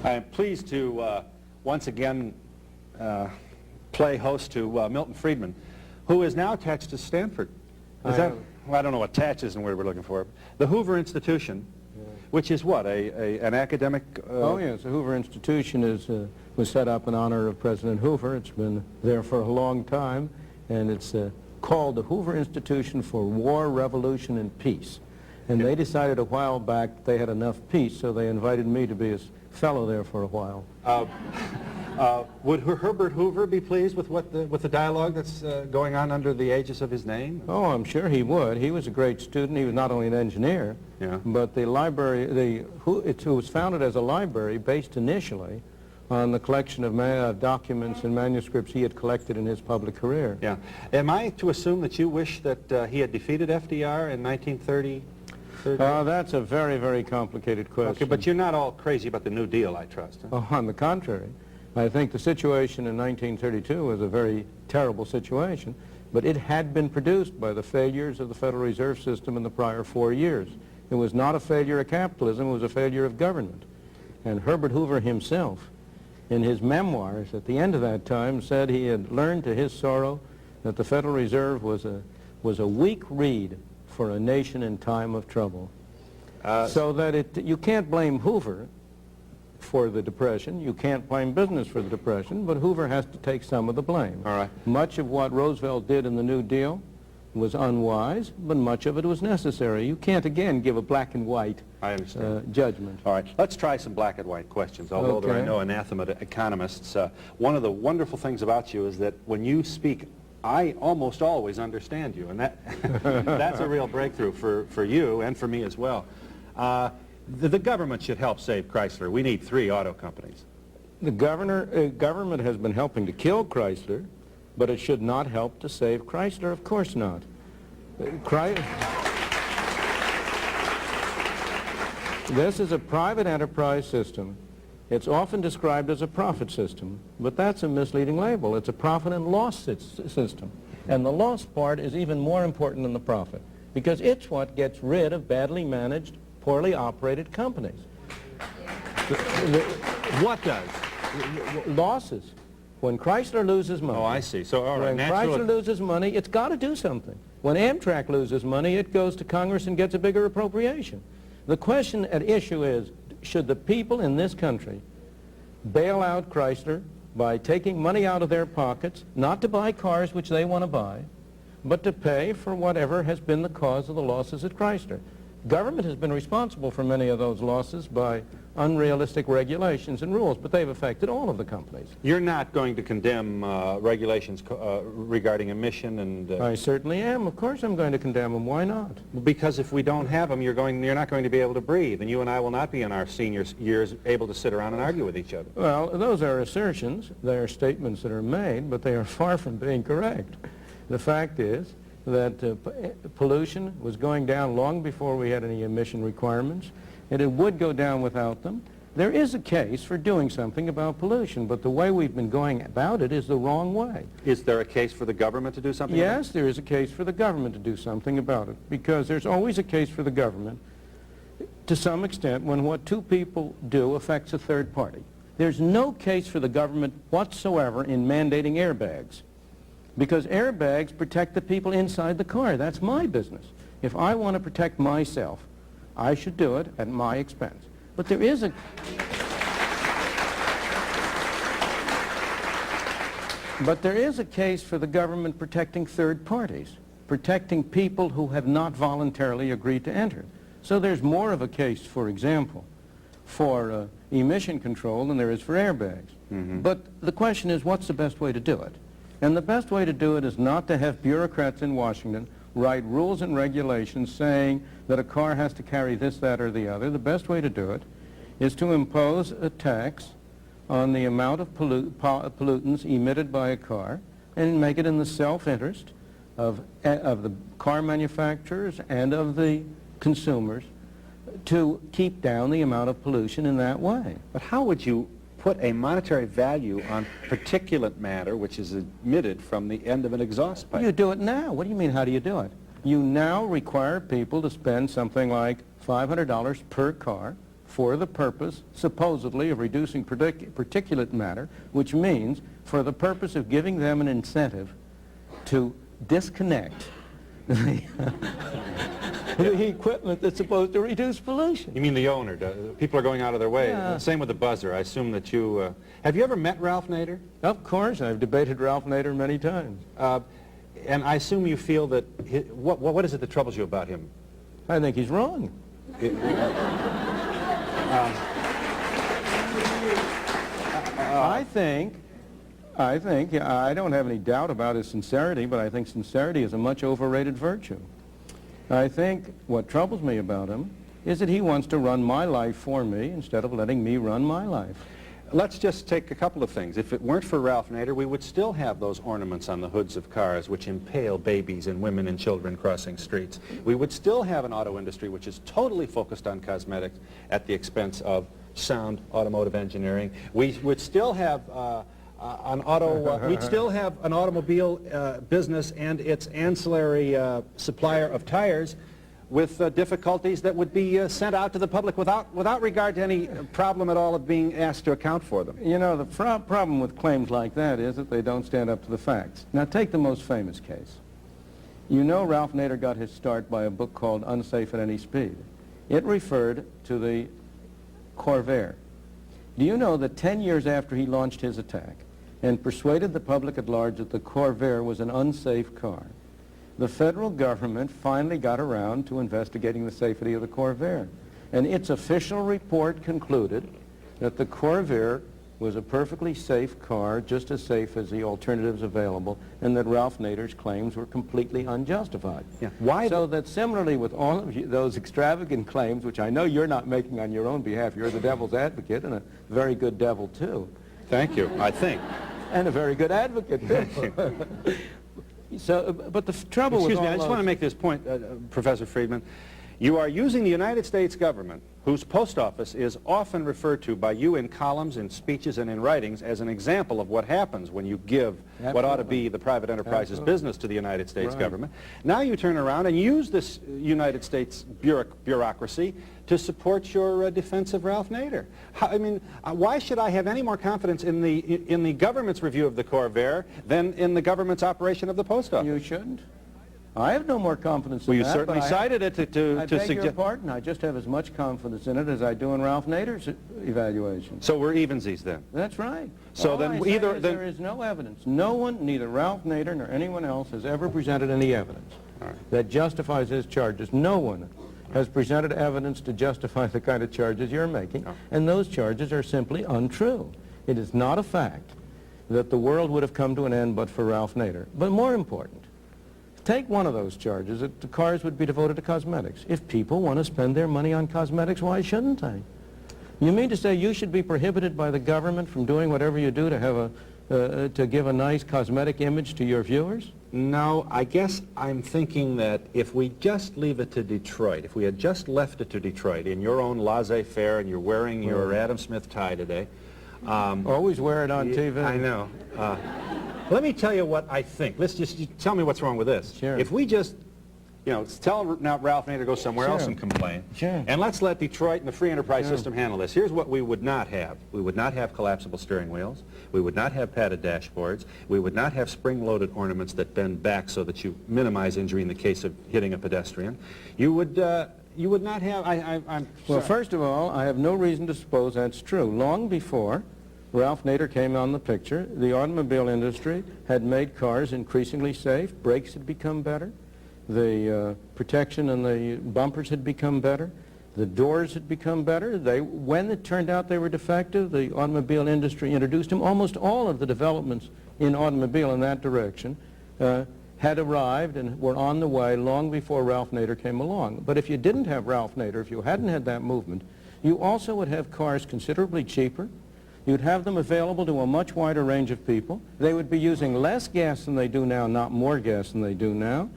I am pleased to once again play host to Milton Friedman, who is now attached to Stanford. Well, I don't know what attached isn't the word we're looking for. The Hoover Institution, which is what, an academic... Oh, yes. The Hoover Institution was set up in honor of President Hoover. It's been there for a long time, and it's called the Hoover Institution for War, Revolution, and Peace. And they decided a while back they had enough peace, so they invited me to be a fellow there for a while. Would Herbert Hoover be pleased with the dialogue that's going on under the aegis of his name? Oh, I'm sure he would. He was a great student. He was not only an engineer, but the library, it was founded as a library based initially on the collection of documents and manuscripts he had collected in his public career. Yeah. Am I to assume that you wish that he had defeated FDR in 1930? That's a very, very complicated question. Okay, but you're not all crazy about the New Deal, I trust. Huh? Oh, on the contrary. I think the situation in 1932 was a very terrible situation, but it had been produced by the failures of the Federal Reserve System in the prior 4 years. It was not a failure of capitalism, it was a failure of government. And Herbert Hoover himself, in his memoirs at the end of that time, said he had learned to his sorrow that the Federal Reserve was a weak reed for a nation in time of trouble. So that you can't blame Hoover for the Depression, you can't blame business for the Depression, but Hoover has to take some of the blame. All right. Much of what Roosevelt did in the New Deal was unwise, but much of it was necessary. You can't, again, give a black and white judgment. All right. Let's try some black and white questions, although there are no anathema to economists. One of the wonderful things about you is that when you speak, I almost always understand you, and that's a real breakthrough for you and for me as well. The government should help save Chrysler. We need 3 auto companies. The government has been helping to kill Chrysler, but it should not help to save Chrysler. Of course not. This is a private enterprise system. It's often described as a profit system, but that's a misleading label. It's a profit and loss system. And the loss part is even more important than the profit, because it's what gets rid of badly managed, poorly operated companies. What does? Losses. When Chrysler loses money. Oh, I see. So, all right. When Chrysler loses money, it's got to do something. When Amtrak loses money, it goes to Congress and gets a bigger appropriation. The question at issue is, should the people in this country bail out Chrysler by taking money out of their pockets, not to buy cars which they want to buy, but to pay for whatever has been the cause of the losses at Chrysler? Government has been responsible for many of those losses by unrealistic regulations and rules, but they've affected all of the companies. You're not going to condemn regulations regarding emission and... I certainly am. Of course I'm going to condemn them. Why not? Because if we don't have them, you're not going to be able to breathe, and you and I will not be in our senior years able to sit around and argue with each other. Well, those are assertions. They are statements that are made, but they are far from being correct. The fact is that pollution was going down long before we had any emission requirements, and it would go down without them. There is a case for doing something about pollution, but the way we've been going about it is the wrong way. Is there a case for the government to do something about it? Yes, there is a case for the government to do something about it, because there's always a case for the government to some extent when what 2 people do affects a third party. There's no case for the government whatsoever in mandating airbags, because airbags protect the people inside the car. That's my business. If I want to protect myself, I should do it at my expense. But there is a... But there is a case for the government protecting third parties, protecting people who have not voluntarily agreed to enter. So there's more of a case, for example, for emission control than there is for airbags. But the question is, what's the best way to do it? And the best way to do it is not to have bureaucrats in Washington write rules and regulations saying that a car has to carry this, that, or the other. The best way to do it is to impose a tax on the amount of pollutants emitted by a car and make it in the self-interest of the car manufacturers and of the consumers to keep down the amount of pollution in that way. But how would you put a monetary value on particulate matter which is emitted from the end of an exhaust pipe? You do it now. What do you mean, how do you do it? You now require people to spend something like $500 per car for the purpose, supposedly, of reducing particulate matter, which means for the purpose of giving them an incentive to disconnect the equipment that's supposed to reduce pollution. You mean the owner? People are going out of their way. Yeah. Same with the buzzer. I assume that you... have you ever met Ralph Nader? Of course, I've debated Ralph Nader many times. And I assume you feel that... what is it that troubles you about him? I think he's wrong. I don't have any doubt about his sincerity, but I think sincerity is a much overrated virtue. I think what troubles me about him is that he wants to run my life for me instead of letting me run my life. Let's just take a couple of things. If it weren't for Ralph Nader, we would still have those ornaments on the hoods of cars which impale babies and women and children crossing streets. We would still have an auto industry which is totally focused on cosmetics at the expense of sound automotive engineering. We would still have we'd still have an automobile business and its ancillary supplier of tires with difficulties that would be sent out to the public without regard to any problem at all of being asked to account for them. You know, the problem with claims like that is that they don't stand up to the facts. Now, take the most famous case. You know Ralph Nader got his start by a book called Unsafe at Any Speed. It referred to the Corvair. Do you know that 10 years after he launched his attack and persuaded the public at large that the Corvair was an unsafe car, the federal government finally got around to investigating the safety of the Corvair. And its official report concluded that the Corvair was a perfectly safe car, just as safe as the alternatives available, and that Ralph Nader's claims were completely unjustified. Yeah. Why? So that similarly with all of those extravagant claims, which I know you're not making on your own behalf, you're the devil's advocate, and a very good devil, too. Thank you, I think. And a very good advocate, too. So, but the trouble with all Excuse me, I just want to make this point, Professor Friedman. You are using the United States government, whose post office is often referred to by you in columns, in speeches, and in writings as an example of what happens when you give what ought to be the private enterprise's business to the United States government. Now you turn around and use this United States bureaucracy to support your defense of Ralph Nader. I mean, why should I have any more confidence in the government's review of the Corvair than in the government's operation of the post office? You shouldn't. I have no more confidence in well, you that. certainly cited it to I beg suggest... your pardon. I just have as much confidence in it as I do in Ralph Nader's evaluation. So we're evensies then? That's right. So All then I say either... is there is no evidence. No one, neither Ralph Nader nor anyone else, has ever presented any evidence that justifies his charges. No one has presented evidence to justify the kind of charges you're making, and those charges are simply untrue. It is not a fact that the world would have come to an end but for Ralph Nader. But more important, take one of those charges, that the cars would be devoted to cosmetics. If people want to spend their money on cosmetics, why shouldn't they? You mean to say you should be prohibited by the government from doing whatever you do to have to give a nice cosmetic image to your viewers? No, I guess I'm thinking that if we just leave it to Detroit, if we had just left it to Detroit in your own laissez-faire and you're wearing your Adam Smith tie today... always wear it on TV. I know. Let me tell you what I think. Let's just tell me what's wrong with this. Sure. If we just, you know, tell now Ralph Nader to go somewhere else and complain. Sure. And let's let Detroit and the free enterprise system handle this. Here's what we would not have. We would not have collapsible steering wheels. We would not have padded dashboards. We would not have spring-loaded ornaments that bend back so that you minimize injury in the case of hitting a pedestrian. You would not have... Well, first of all, I have no reason to suppose that's true. Long before Ralph Nader came on the picture, the automobile industry had made cars increasingly safe. Brakes had become better. The protection and the bumpers had become better. The doors had become better. When it turned out they were defective, the automobile industry introduced them. Almost all of the developments in automobile in that direction had arrived and were on the way long before Ralph Nader came along. But if you didn't have Ralph Nader, if you hadn't had that movement, you also would have cars considerably cheaper. You'd have them available to a much wider range of people. They would be using less gas than they do now, not more gas than they do now.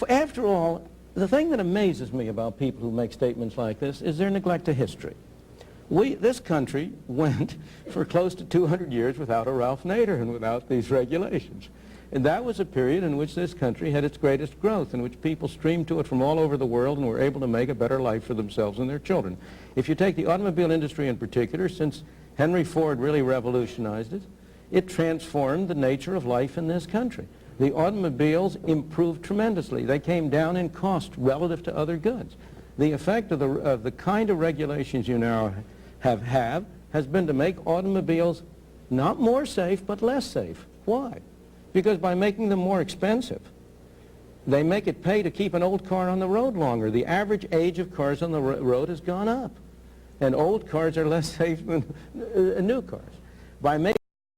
After all, the thing that amazes me about people who make statements like this is their neglect of history. This country went for close to 200 years without a Ralph Nader and without these regulations. And that was a period in which this country had its greatest growth, in which people streamed to it from all over the world and were able to make a better life for themselves and their children. If you take the automobile industry in particular, since Henry Ford really revolutionized it, it transformed the nature of life in this country. The automobiles improved tremendously. They came down in cost relative to other goods. The effect of the kind of regulations you now have has been to make automobiles not more safe, but less safe. Why? Because by making them more expensive, they make it pay to keep an old car on the road longer. The average age of cars on the road has gone up, and old cars are less safe than new cars. By making